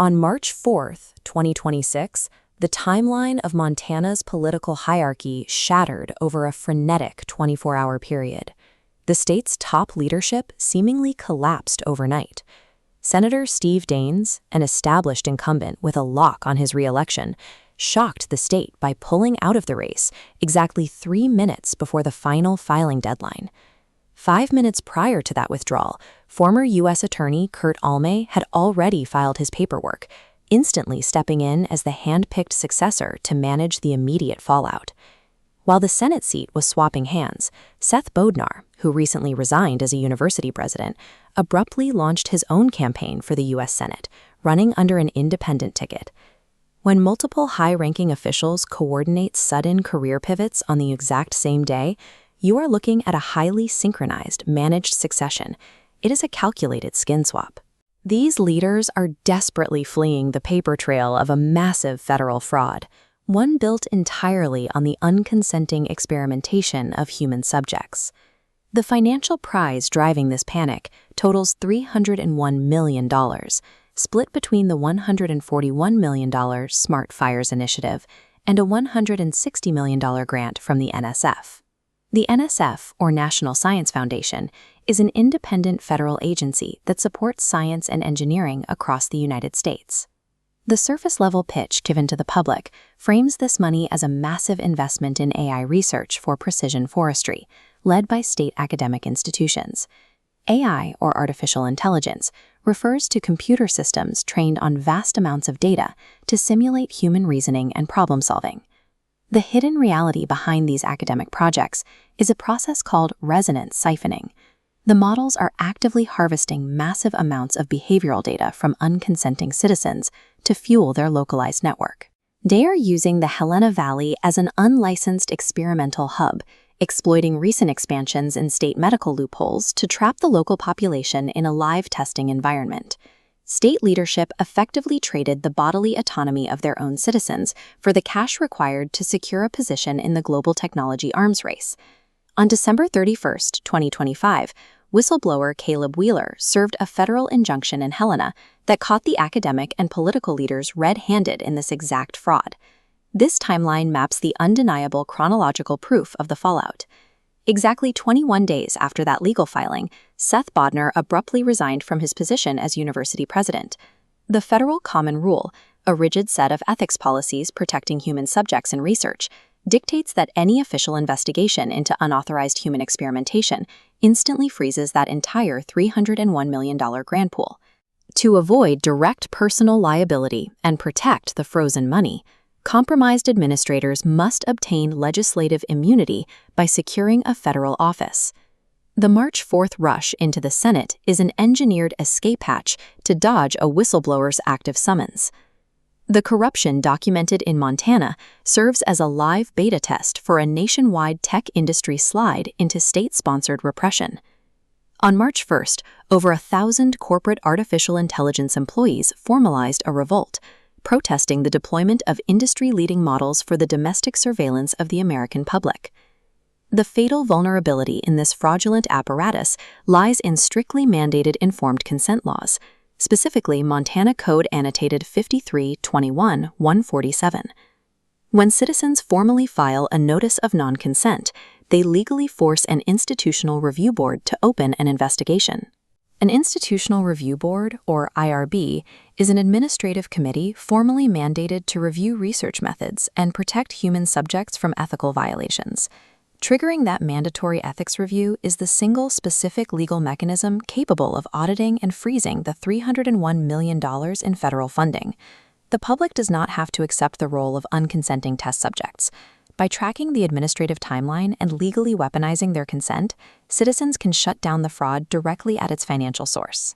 On March 4, 2026, the timeline of Montana's political hierarchy shattered over a frenetic 24-hour period. The state's top leadership seemingly collapsed overnight. Senator Steve Daines, an established incumbent with a lock on his re-election, shocked the state by pulling out of the race exactly 3 minutes before the final filing deadline. 5 minutes prior to that withdrawal, former U.S. Attorney Kurt Alme had already filed his paperwork, instantly stepping in as the hand-picked successor to manage the immediate fallout. While the Senate seat was swapping hands, Seth Bodnar, who recently resigned as a university president, abruptly launched his own campaign for the U.S. Senate, running under an independent ticket. When multiple high-ranking officials coordinate sudden career pivots on the exact same day, you are looking at a highly synchronized, managed succession. It is a calculated skin swap. These leaders are desperately fleeing the paper trail of a massive federal fraud, one built entirely on the unconsenting experimentation of human subjects. The financial prize driving this panic totals $301 million, split between the $141 million Smart Fires Initiative and a $160 million grant from the NSF. The NSF, or National Science Foundation, is an independent federal agency that supports science and engineering across the United States. The surface-level pitch given to the public frames this money as a massive investment in AI research for precision forestry, led by state academic institutions. AI, or artificial intelligence, refers to computer systems trained on vast amounts of data to simulate human reasoning and problem-solving. The hidden reality behind these academic projects is a process called resonance siphoning. The models are actively harvesting massive amounts of behavioral data from unconsenting citizens to fuel their localized network. They are using the Helena Valley as an unlicensed experimental hub, exploiting recent expansions in state medical loopholes to trap the local population in a live testing environment. State leadership effectively traded the bodily autonomy of their own citizens for the cash required to secure a position in the global technology arms race. On December 31, 2025, whistleblower Caleb Wheeler served a federal injunction in Helena that caught the academic and political leaders red-handed in this exact fraud. This timeline maps the undeniable chronological proof of the fallout. Exactly 21 days after that legal filing, Seth Bodnar abruptly resigned from his position as university president. The Federal Common Rule, a rigid set of ethics policies protecting human subjects in research, dictates that any official investigation into unauthorized human experimentation instantly freezes that entire $301 million grant pool. To avoid direct personal liability and protect the frozen money, compromised administrators must obtain legislative immunity by securing a federal office. The March 4th rush into the Senate is an engineered escape hatch to dodge a whistleblower's active summons. The corruption documented in Montana serves as a live beta test for a nationwide tech industry slide into state-sponsored repression. On March 1st, over 1,000 corporate artificial intelligence employees formalized a revolt, protesting the deployment of industry-leading models for the domestic surveillance of the American public. The fatal vulnerability in this fraudulent apparatus lies in strictly mandated informed consent laws, specifically Montana Code Annotated 53-21-147. When citizens formally file a notice of non-consent, they legally force an institutional review board to open an investigation. An Institutional Review Board, or IRB, is an administrative committee formally mandated to review research methods and protect human subjects from ethical violations. Triggering that mandatory ethics review is the single specific legal mechanism capable of auditing and freezing the $301 million in federal funding. The public does not have to accept the role of unconsenting test subjects. By tracking the administrative timeline and legally weaponizing their consent, citizens can shut down the fraud directly at its financial source.